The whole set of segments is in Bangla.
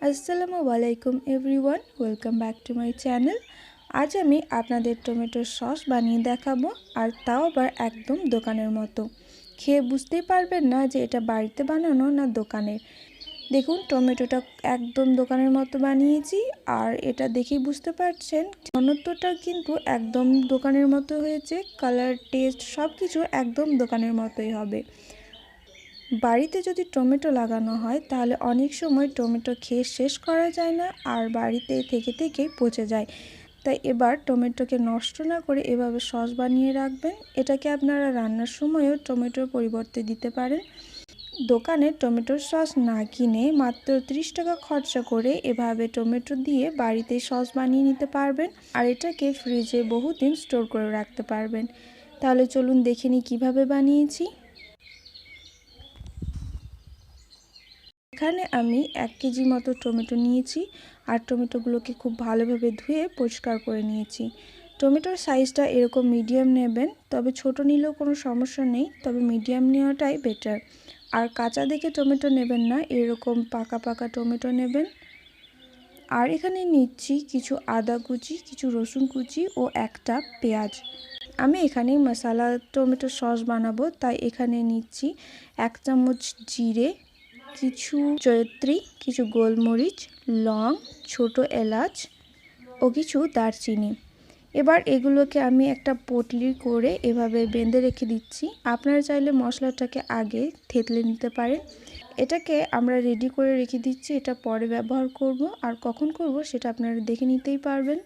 আসসালামু আলাইকুম everyone, welcome back to my channel. আজ আমি আপনাদের টমেটোর সস বানিয়ে দেখাবো, আর তাও আবার একদম দোকানের মতো। খেয়ে বুঝতেই পারবেন না যে এটা বাড়িতে বানানো না দোকানের। দেখুন, টমেটোটা একদম দোকানের মতো বানিয়েছি, আর এটা দেখেই বুঝতে পারছেন ঘনত্বটা কিন্তু একদম দোকানের মতো হয়েছে। কালার, টেস্ট সব কিছু একদম দোকানের মতোই হবে। বাড়িতে যদি টমেটো লাগানো হয় তাহলে অনেক সময় টমেটো খেয়ে শেষ করা যায় না, আর বাড়িতে থেকে থেকেই পচে যায়। তাই এবার টমেটোকে নষ্ট না করে এভাবে সস বানিয়ে রাখবেন। এটাকে আপনারা রান্নার সময়ও টমেটোর পরিবর্তে দিতে পারেন। দোকানে টমেটোর সস না কিনে মাত্র 30 টাকা খরচা করে এভাবে টমেটো দিয়ে বাড়িতে সস বানিয়ে নিতে পারবেন, আর এটাকে ফ্রিজে বহুদিন স্টোর করে রাখতে পারবেন। তাহলে চলুন দেখে নিই কীভাবে বানিয়েছি। এখানে আমি 1 কেজি মতো টমেটো নিয়েছি, আর টমেটোগুলোকে খুব ভালোভাবে ধুয়ে পরিষ্কার করে নিয়েছি। টমেটোর সাইজটা এরকম মিডিয়াম নেবেন, তবে ছোট নিলেও কোনো সমস্যা নেই, তবে মিডিয়াম নেওয়াটাই বেটার। আর কাঁচা দেখে টমেটো নেবেন না, এরকম পাকা পাকা টমেটো নেবেন। আর এখানে নিচ্ছি কিছু আদা কুচি, কিছু রসুন কুচি ও একটা পেঁয়াজ। আমি এখানে মশলা টমেটো সস বানাবো, তাই এখানে নিচ্ছি 1 চামচ জিরে, কিছু জয়িত্রী, কিছু গোলমরিচ, লং, ছোট এলাচ ও কিছু দারচিনি। এবার এগুলোকে আমি একটা পটলি করে এভাবে বেঁধে রেখে দিচ্ছি। আপনারা চাইলে মশলাটাকে আগে থেতলে নিতে পারেন। এটাকে আমরা রেডি করে রেখে দিচ্ছি, এটা পরে ব্যবহার করব, আর কখন করব সেটা আপনারা দেখে নিতেই পারবেন।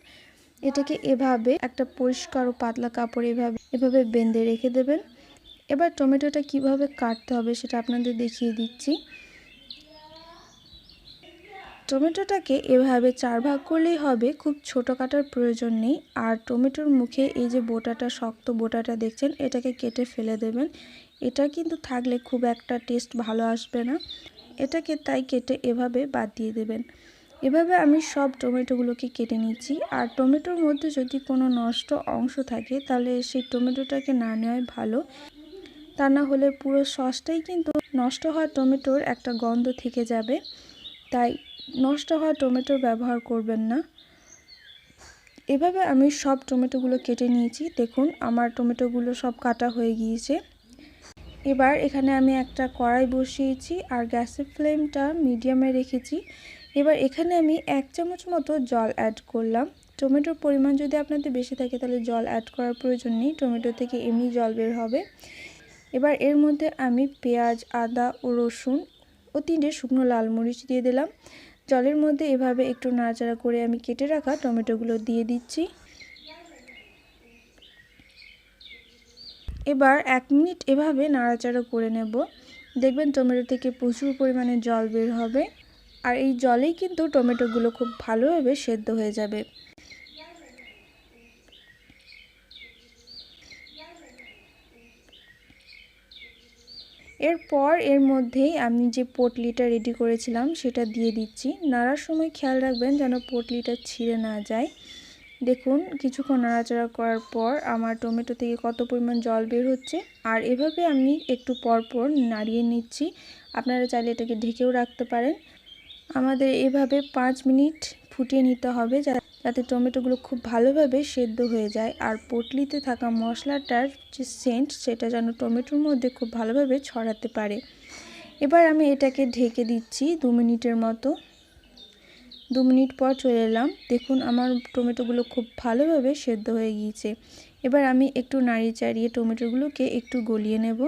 এটাকে এভাবে একটা পরিষ্কার ও পাতলা কাপড়ে এভাবে বেঁধে রেখে দেবেন। এবার টমেটোটা কিভাবে কাটতে হবে সেটা আপনাদের দেখিয়ে দিচ্ছি। টমেটোটাকে এভাবে 4 ভাগ করলেই হবে, খুব ছোট কাটার প্রয়োজন নেই। আর টমেটোর মুখে এই যে বোটাটা, শক্ত বোটাটা দেখছেন, এটাকে কেটে ফেলে দেবেন। এটা কিন্তু থাকলে খুব একটা টেস্ট ভালো আসবে না, এটাকে তাই কেটে এভাবে বাদ দিয়ে দেবেন। এভাবে আমি সব টমেটোগুলোকে কেটে নিচ্ছি। আর টমেটোর মধ্যে যদি কোনো নষ্ট অংশ থাকে তাহলে সেই টমেটোটাকে না নেওয়াই ভালো, তা না হলে পুরো সসটাই কিন্তু নষ্ট হওয়া টমেটোর একটা গন্ধ থেকে যাবে। তাই নষ্ট হওয়া টমেটো ব্যবহার করবেন না। এভাবে আমি সব টমেটোগুলো কেটে নিয়েছি। দেখুন, আমার টমেটোগুলো সব কাটা হয়ে গিয়েছে। এবার এখানে আমি একটা কড়াই বসিয়েছি, আর গ্যাসের ফ্লেমটা মিডিয়ামে রেখেছি। এবার এখানে আমি 1 চামচ মতো জল অ্যাড করলাম। টমেটোর পরিমাণ যদি আপনাদের বেশি থাকে তাহলে জল অ্যাড করার প্রয়োজন নেই, টমেটো থেকে এমনি জল বের হবে। এবার এর মধ্যে আমি পেঁয়াজ, আদা ও রসুন ও 3টে শুকনো লাল মরিচ দিয়ে দিলাম। জলের মধ্যে এভাবে একটু নাড়াচাড়া করে আমি কেটে রাখা টমেটোগুলো দিয়ে দিচ্ছি। এবার 1 মিনিট এভাবে নাড়াচাড়া করে নেব। দেখবেন টমেটো থেকে প্রচুর পরিমাণে জল বের হবে, আর এই জলেই কিন্তু টমেটোগুলো খুব ভালোভাবে সেদ্ধ হয়ে যাবে। এরপর এর মধ্যেই আমি যে পটলিটা রেডি করেছিলাম সেটা দিয়ে দিচ্ছি। নাড়ার সময় খেয়াল রাখবেন যেন পটলিটা ছিঁড়ে না যায়। দেখুন, কিছুক্ষণ নাড়াচাড়া করার পর আমার টমেটো থেকে কত পরিমাণ জল বের হচ্ছে, আর এভাবে আমি একটু পর পর নাড়িয়ে নিচ্ছি। আপনারা চাইলে এটাকে ঢেকেও রাখতে পারেন। আমাদের এভাবে 5 মিনিট ফুটিয়ে নিতে হবে, যাতে টমেটোগুলো খুব ভালোভাবে সেদ্ধ হয়ে যায়, আর পটলিতে থাকা মশলাটার যে সেন্ট সেটা যেন টমেটোর মধ্যে খুব ভালোভাবে ছড়াতে পারে। এবার আমি এটাকে ঢেকে দিচ্ছি 2 মিনিটের মতো। 2 মিনিট পর চলে এলাম। দেখুন, আমার টমেটোগুলো খুব ভালোভাবে সেদ্ধ হয়ে গিয়েছে। এবার আমি একটু নাড়িয়ে চাড়িয়ে টমেটোগুলোকে একটু গলিয়ে নেব।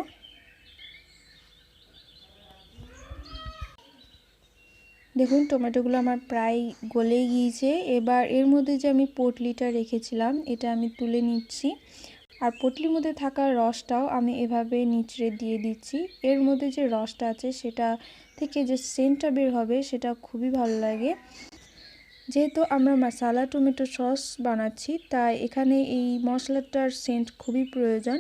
দেখুন, টমেটোগুলো আমার প্রায় গলে গিয়েছে। এবার এর মধ্যে যে আমি পটলিটা রেখেছিলাম এটা আমি তুলে নিচ্ছি, আর পটলির মধ্যে থাকা রসটাও আমি এভাবে নিচড়ে দিয়ে দিচ্ছি। এর মধ্যে যে রসটা আছে সেটা থেকে যে সেন্টটা বের হবে সেটা খুবই ভালো লাগে। যেহেতু আমরা মশলা টমেটো সস বানাচ্ছি, তাই এখানে এই মশলাটার সেন্ট খুবই প্রয়োজন।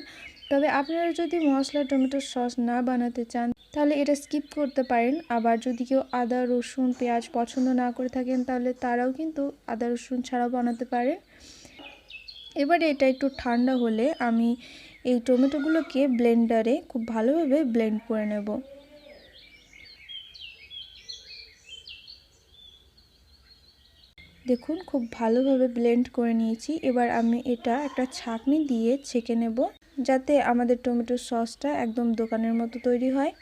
তবে আপনারা যদি মশলা টমেটো সস না বানাতে চান তাহলে এটা স্কিপ করতে পারেন। আবার যদি কেউ আদা, রসুন, পেঁয়াজ পছন্দ না করে থাকেন তাহলে তারাও কিন্তু আদা রসুন ছাড়াও বানাতে পারেন। এবারে এটা একটু ঠান্ডা হলে আমি এই টমেটোগুলোকে ব্লেন্ডারে খুব ভালোভাবে ব্লেন্ড করে নেব। দেখুন খুব ভালোভাবে ব্লেন্ড করে নিয়েছি। এবার আমি এটা একটা ছাঁকনি দিয়ে ছেঁকে নেব, যাতে আমাদের টমেটোর সসটা একদম দোকানের মতো তৈরি হয়।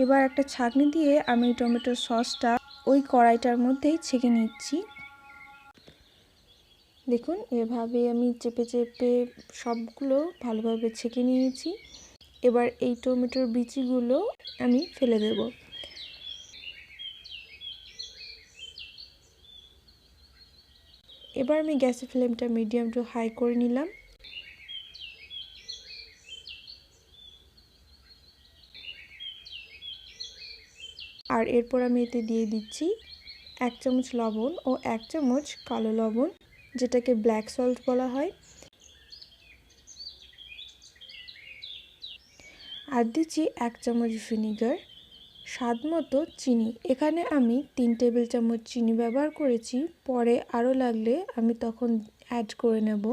এবার একটা ছাঁকনি দিয়ে আমি টমেটোর সসটা ওই কড়াইটার মধ্যেই ছেঁকে নিচ্ছি। দেখুন এভাবে আমি চেপে চেপে সবগুলো ভালোভাবে ছেঁকে নিয়েছি। এবার এই টমেটোর বিচিগুলো আমি ফেলে দেব। এবার আমি গ্যাসের ফ্লেমটা মিডিয়াম টু হাই করে নিলাম। আর এরপর আমি এতে দিয়ে দিচ্ছি 1 চামচ লবণ ও 1 চামচ কালো লবণ, যেটাকে ব্ল্যাক সল্ট বলা হয়। আর দিচ্ছি 1 চামচ ভিনিগার, স্বাদ মতো চিনি। এখানে আমি 3 টেবিল চামচ চিনি ব্যবহার করেছি, পরে আরও লাগলে আমি তখন অ্যাড করে নেব।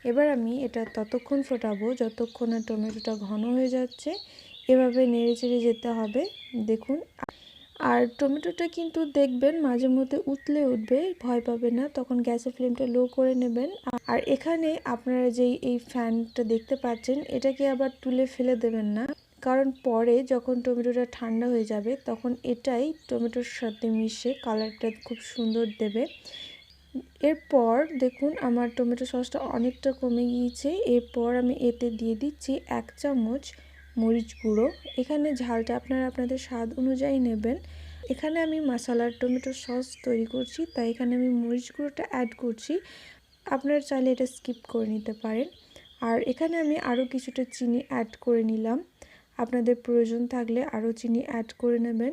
এবার আমি এটা ততক্ষণ ফোটাবো যতক্ষণ না টমেটোটা ঘন হয়ে যাচ্ছে। এভাবে নেড়ে চেড়ে যেতে হবে। দেখুন, আর টমেটোটা কিন্তু দেখবেন মাঝে মধ্যে উতলে উঠবে, ভয় পাবে না, তখন গ্যাসের ফ্লেমটা লো করে নেবেন। আর এখানে আপনারা যেই এই ফ্যানটা দেখতে পাচ্ছেন, এটাকে আবার তুলে ফেলে দেবেন না, কারণ পরে যখন টমেটোটা ঠান্ডা হয়ে যাবে তখন এটাই টমেটোর সাথে মিশে কালারটা খুব সুন্দর দেবে। এরপর দেখুন আমার টমেটো সসটা অনেকটা কমে গিয়েছে। এরপর আমি এতে দিয়ে দিচ্ছি 1 চামচ মরিচ গুঁড়ো। এখানে ঝালটা আপনারা আপনাদের স্বাদ অনুযায়ী নেবেন। এখানে আমি মশলার টমেটো সস তৈরি করছি, তাই এখানে আমি মরিচ গুঁড়োটা অ্যাড করছি। আপনারা চাইলে এটা স্কিপ করে নিতে পারেন। আর এখানে আমি আরও কিছুটা চিনি অ্যাড করে নিলাম। আপনাদের প্রয়োজন থাকলে আরও চিনি অ্যাড করে নেবেন।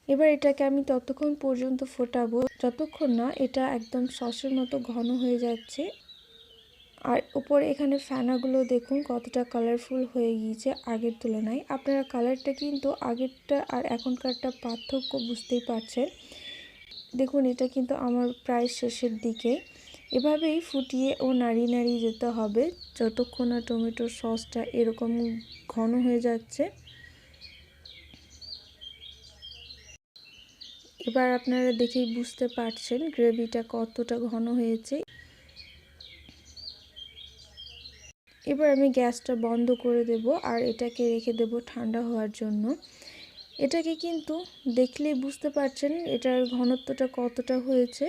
এবার এটাকে আমি ততক্ষণ পর্যন্ত ফোটাবো যতক্ষণ না এটা একদম সসের মতো ঘন হয়ে যাচ্ছে। আর উপরে এখানে ফেনাগুলো দেখুন কতটা কালারফুল হয়ে গিয়েছে আগের তুলনায়। আপনারা কালারটা কিন্তু আগেরটা আর এখনকারটা পার্থক্য বুঝতেই পারছেন। দেখুন এটা কিন্তু আমার প্রায় শেষের দিকে। এভাবেই ফুটিয়ে ও নাড়িয়ে নাড়িয়ে যেতে হবে যতক্ষণ না টমেটোর সসটা এরকম ঘন হয়ে যাচ্ছে। এবার আপনারা দেখেই বুঝতে পারছেন গ্রেভিটা কতটা ঘন হয়েছে। এবার আমি গ্যাসটা বন্ধ করে দেব আর এটাকে রেখে দেব ঠান্ডা হওয়ার জন্য। এটাকে কিন্তু দেখলেই বুঝতে পারছেন এটার ঘনত্বটা কতটা হয়েছে।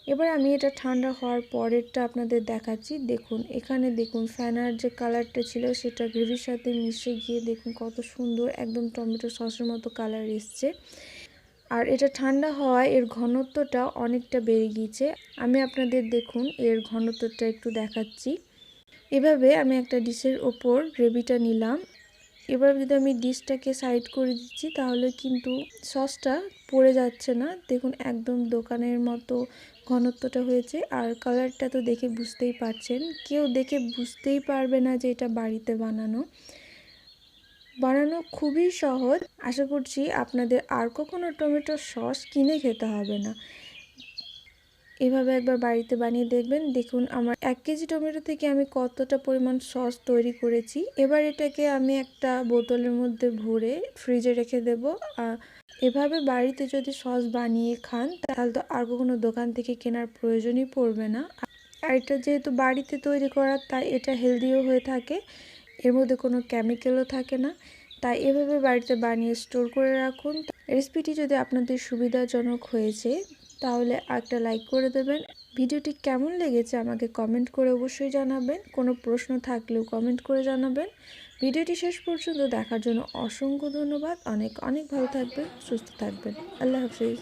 এবার আমি এটা ঠান্ডা হওয়ার পরেরটা আপনাদের দেখাচ্ছি। দেখুন এখানে দেখুন ফেনার যে কালারটা ছিল সেটা গ্রেভির সাথে মিশে গিয়ে দেখুন কত সুন্দর একদম টমেটো সসের মতো কালার এসছে। আর এটা ঠান্ডা হওয়ায় এর ঘনত্বটা অনেকটা বেড়ে গিয়েছে। আমি আপনাদের দেখুন এর ঘনত্বটা একটু দেখাচ্ছি। এভাবে আমি একটা ডিশের ওপর গ্রেভিটা নিলাম। এবার যদি আমি ডিশটাকে সাইড করে দিচ্ছি তাহলে কিন্তু সসটা পড়ে যাচ্ছে না। দেখুন একদম দোকানের মতো ঘনত্বটা হয়েছে। আর কালারটা তো দেখে বুঝতেই পারছেন, কেউ দেখে বুঝতেই পারবে না যে এটা বাড়িতে বানানো। বানানো খুবই সহজ। আশা করছি আপনাদের আর কখনো টমেটো সস কিনে খেতে হবে না। এভাবে একবার বাড়িতে বানিয়ে দেখবেন। দেখুন আমার 1 কেজি টমেটো থেকে আমি কতটা পরিমাণ সস তৈরি করেছি। এবার এটাকে আমি একটা বোতলের মধ্যে ভরে ফ্রিজে রেখে দেব। এভাবে বাড়িতে যদি সস বানিয়ে খান তাহলে তো আর কখনো দোকান থেকে কেনার প্রয়োজনই পড়বে না। আর এটা যেহেতু বাড়িতে তৈরি করা, তাই এটা হেলদিও হয়ে থাকে, এর মধ্যে কোনো কেমিক্যালও থাকে না। তাই এভাবে বাড়িতে বানিয়ে স্টোর করে রাখুন। রেসিপিটি যদি আপনাদের সুবিধাজনক হয়েছে তাহলে একটা লাইক করে দেবেন। ভিডিওটি কেমন লেগেছে আমাকে কমেন্ট করে অবশ্যই জানাবেন। কোনো প্রশ্ন থাকলেও কমেন্ট করে জানাবেন। ভিডিওটি শেষ পর্যন্ত দেখার জন্য অসংখ্য ধন্যবাদ। অনেক অনেক ভালো থাকবেন, সুস্থ থাকবেন। আল্লাহ হাফিজ।